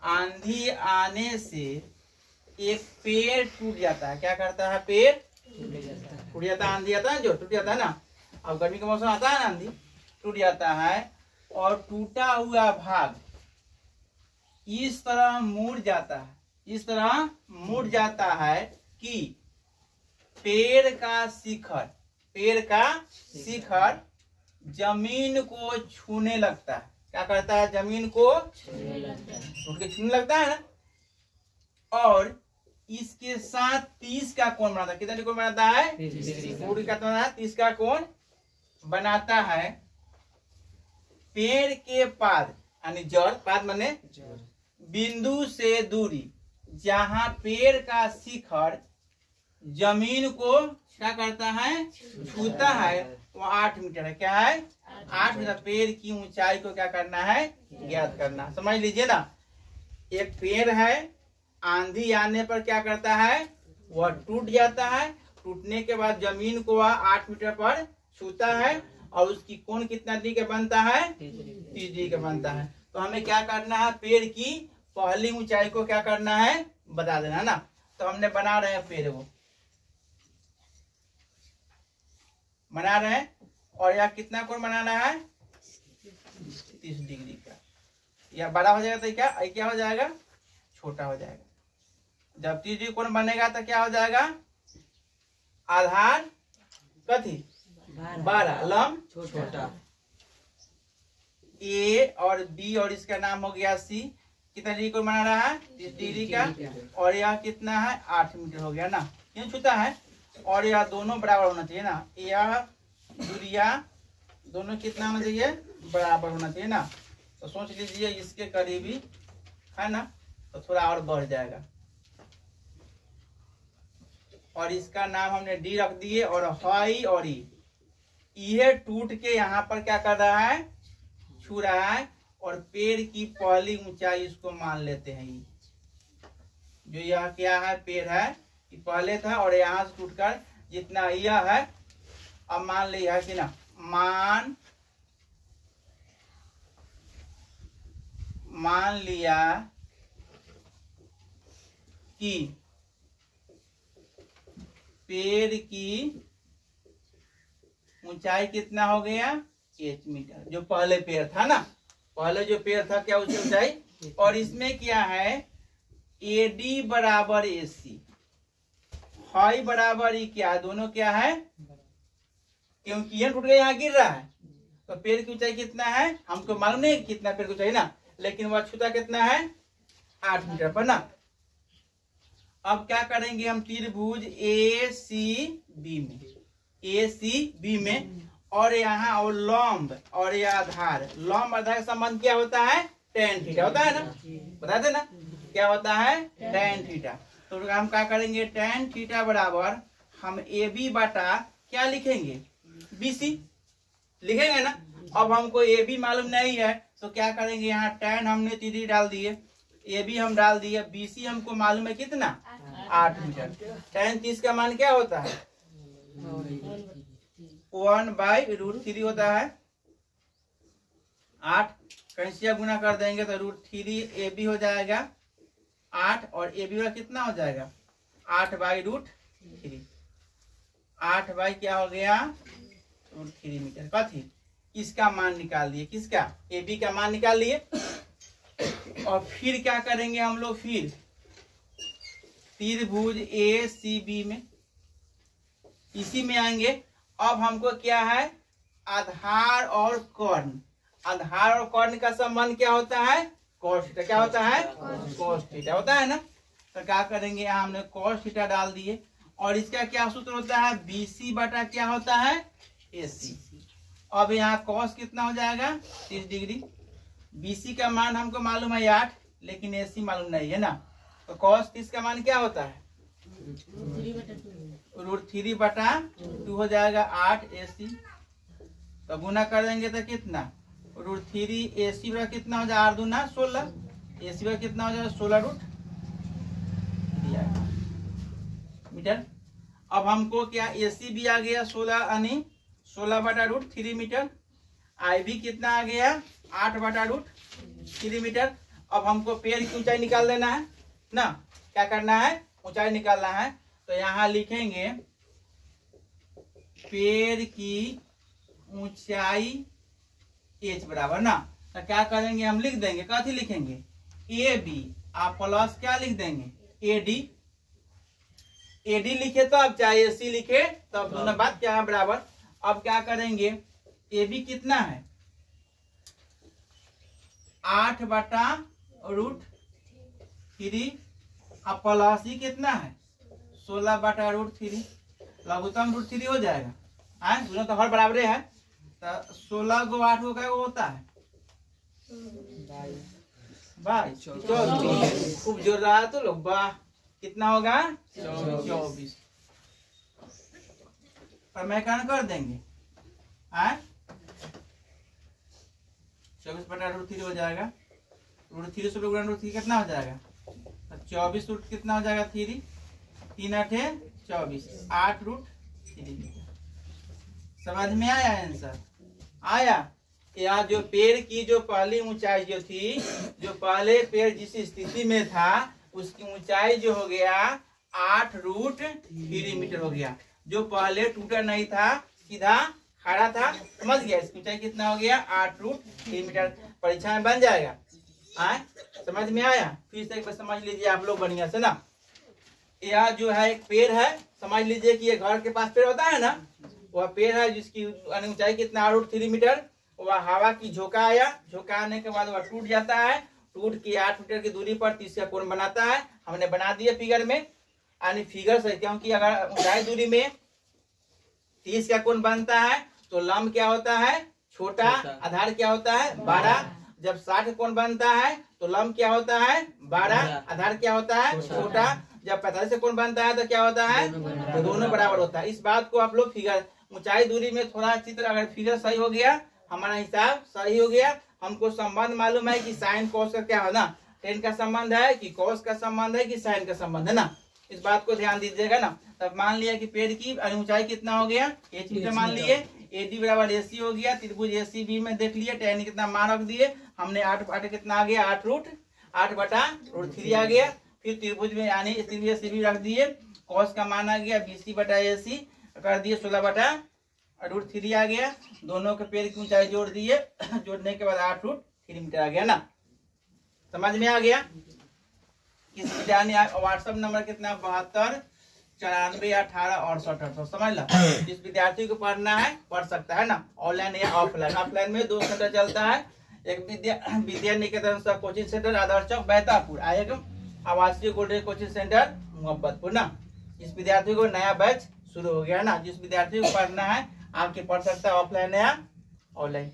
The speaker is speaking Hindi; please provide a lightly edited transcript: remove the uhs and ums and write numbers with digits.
आंधी आने से एक पेड़ टूट जाता है। क्या करता है? पेड़ टूट जाता है। आंधी आता है जो टूट जाता है ना, अब गर्मी का मौसम आता है ना, आंधी टूट जाता है और टूटा हुआ भाग इस तरह मुड़ जाता है, इस तरह मुड़ जाता है कि पेड़ का शिखर जमीन को छूने लगता है। क्या करता है? जमीन को टूट के छूने लगता है ना। और इसके साथ 30 का कोण बनाता है। कितना कोण बनाता है? 30 का कोण बनाता है। पेड़ के पाद यानी जड़, पाद माने बिंदु से दूरी जहां पेड़ का शिखर जमीन को क्या करता है? छूता है, वो 8 मीटर है। क्या है? 8 मीटर। पेड़ की ऊंचाई को क्या करना है? ज्ञात करना। समझ लीजिए ना, एक पेड़ है, आंधी आने पर क्या करता है? वह टूट जाता है। टूटने के बाद जमीन को वह 8 मीटर पर छूता है और उसकी कोण कितना डिग्री का बनता है? 30 डिग्री का बनता है। तो हमें क्या करना है? पेड़ की पहली ऊंचाई को क्या करना है? बता देना है ना। तो हमने बना रहे हैं, पेड़ को बना रहे हैं और यह कितना कोण बनाना है? 30 डिग्री का। यह बड़ा हो जाएगा तो क्या हो जाएगा? छोटा हो जाएगा। जब 30 डिग्री कोण बनेगा तो क्या हो जाएगा? आधार कथी? 12, लंब छोटा। ए और बी और इसका नाम हो गया सी। कितना डिग्री कोण बना रहा है? 30 डिग्री का। और यह कितना है? 8 मीटर हो गया ना। क्यों छूता है? और यह दोनों बराबर होना चाहिए ना। यह दूरिया दोनों कितना होना चाहिए? बराबर होना चाहिए ना। तो सोच लीजिए इसके करीबी है ना, तो थोड़ा और बढ़ जाएगा। और इसका नाम हमने डी रख दिए। और हाई और ई, यह टूट के यहाँ पर क्या कर रहा है? छू रहा है। और पेड़ की पहली ऊंचाई इसको मान लेते हैं। जो यह क्या है? पेड़ है, कि पहले था और यहाँ से टूटकर जितना यह है, अब मान लिया है कि ना, मान लिया कि पेड़ की ऊंचाई कितना हो गया? 8 मीटर। जो पहले पेड़ था ना, पहले जो पेड़ था क्या उसकी ऊंचाई? और इसमें क्या है? एडी बराबर एसी, हाई बराबर ई, क्या दोनों क्या है? क्योंकि यह टूट गया, यहाँ गिर रहा है, तो पेड़ की ऊंचाई कितना है? हमको मालूम नहीं कितना पेड़ की ऊंचाई ना, लेकिन वह छूता कितना है? 8 मीटर पर ना। अब क्या करेंगे हम? त्रिभुज ए सी बी में और यहाँ और लंब और यह आधार, लंब आधार का संबंध क्या होता है? tan थीटा होता है ना। बता दे ना क्या होता है? tan theta. तो हम क्या करेंगे? tan थीटा बराबर हम ए बी बटा क्या लिखेंगे? BC लिखेंगे ना। अब हमको ए बी मालूम नहीं है तो क्या करेंगे? यहाँ tan हमने 3 डाल दिए, ए बी हम डाल दिए, BC हमको मालूम है कितना? 8 मीटर। tan 30 का मान क्या होता है? 1/√3 होता है। 8 कैंसिया गुना कर देंगे तो √3 AB हो जाएगा 8 और AB का कितना हो जाएगा? 8/√3। 8 बाई क्या हो गया? √3 मीटर। कथी? इसका मान निकाल लिए। किसका? AB का मान निकाल लिए। और फिर क्या करेंगे हम लोग? फिर त्रिभुज ACB में, इसी में आएंगे। अब हमको क्या है? आधार और कर्ण। आधार और कर्ण का संबंध क्या होता है? cos theta. क्या होता है? cos थीटा होता है ना। तो क्या करेंगे? यहाँ हमने cos थीटा डाल दिए। और इसका क्या सूत्र होता है? BC बटा क्या होता है? AC। अब यहाँ cos कितना हो जाएगा? 30 डिग्री। BC का मान हमको मालूम है 8, लेकिन AC मालूम नहीं है ना। तो cos 30 का मान क्या होता है? √3 बटा 2 हो जाएगा 8 AC। तो गुना कर देंगे तो कितना? √3 AC का कितना हो जाएगा? 8 दूना 16, AC का कितना हो जाएगा? 16 मीटर। अब हमको क्या? AC भी आ गया 16 यानी 16/√3 मीटर। IB कितना आ गया? 8/√3 मीटर। अब हमको पेड़ की ऊंचाई निकाल देना है ना। क्या करना है, ऊंचाई निकालना है। तो यहाँ लिखेंगे पेड़ की ऊंचाई h बराबर ना। तो क्या करेंगे, हम लिख देंगे, कथी लिखेंगे, ए बी, आप प्लस क्या लिख देंगे, ए डी। ए डी लिखे तो अब चाहे सी लिखे तो अब दोनों बात क्या है, बराबर। अब क्या करेंगे, ए बी कितना है, 8/√3, अब प्लस ही कितना है, 16/√3, लघुत्तम √3 हो जाएगा। दोनों तो हर बराबर है। तो 16 को 8 को क्या होता है, 24। खूब जोर रहा है तो लोग, वाह, कितना होगा, 24। समीकरण कर देंगे, 24/√3 हो जाएगा। √3 से √3 कितना हो जाएगा, 24 रूट कितना हो जाएगा, 3, 3 8 24, 8√3। समझ में आया आंसर, आया। या जो पेड़ की जो पहली ऊंचाई जो थी, जो पहले पेड़ जिस स्थिति में था उसकी ऊंचाई जो हो गया 8√3 मीटर हो गया। जो पहले टूटा नहीं था, सीधा खड़ा था, समझ गया, इसकी ऊंचाई कितना हो गया, 8√3 मीटर। परीक्षा में बन जाएगा, समझ में आया। फिर से एक बार समझ लीजिए आप लोग बढ़िया से ना। यह जो है एक पेड़ है, समझ लीजिए कि ये घर के पास पेड़ होता है ना, वह पेड़ है जिसकी ऊंचाई कितना, 8√3 मीटर। वह हवा की झोंका आया, झोंका आने के बाद वह टूट जाता है, टूट के 8 मीटर की दूरी पर 30 का कोण बनाता है। हमने बना दिया फिगर में, यानी फिगर से, क्योंकि अगर ऊंचाई दूरी में 30 का कोण बनता है तो लंब क्या होता है, छोटा, आधार क्या होता है, 12। जब 60 कोण बनता है तो लंब क्या होता है, 12, आधार क्या होता है, छोटा। जब 45 से कोण बनता है तो क्या होता है, तो दोनों बराबर होता है। इस बात को आप लोग फिगर, ऊंचाई दूरी में थोड़ा चित्र, अगर फिगर सही हो गया, हमारा हिसाब सही हो गया, हमको संबंध मालूम है कि साइन कोस का क्या है ना, टेन का संबंध है कि कोस का संबंध है कि साइन का संबंध है ना, इस बात को ध्यान दीजिएगा ना। तब मान लिया कि पेड़ की ऊंचाई कितना हो गया, h मीटर मान लिए, AD बराबर AC हो गया। त्रिभुज ACB में देख लिए, tan कितना मान रख दिए हमने, 8 कितना आ गया, 8/√3 आ गया। फिर त्रिभुज में यानी त्रिभुज ACB रख दिए, cos का मान आ गया BC/AC कर दिए, 16/√3 आ गया। दोनों के पेड़ की ऊंचाई जोड़ दिए, जोड़ने के बाद 8√3 मीटर आ गया ना। समझ में आ गया। इस व्हाट्सएप नंबर कितना, 72 94 18 68। समझ लो, जिस विद्यार्थी को पढ़ना है पढ़ सकता है ना, ऑनलाइन या ऑफलाइन। ऑफलाइन में 2 सेंटर चलता है, एक विद्या निकेतन कोचिंग सेंटर आदर्श चौक बैतापुर, आवासीय गोल्डन कोचिंग सेंटर मोहब्बतपुर ना। इस विद्यार्थी को नया बैच शुरू हो गया ना, जिस विद्यार्थी को पढ़ना है आपके पढ़ सकता है ऑफलाइन या ऑनलाइन।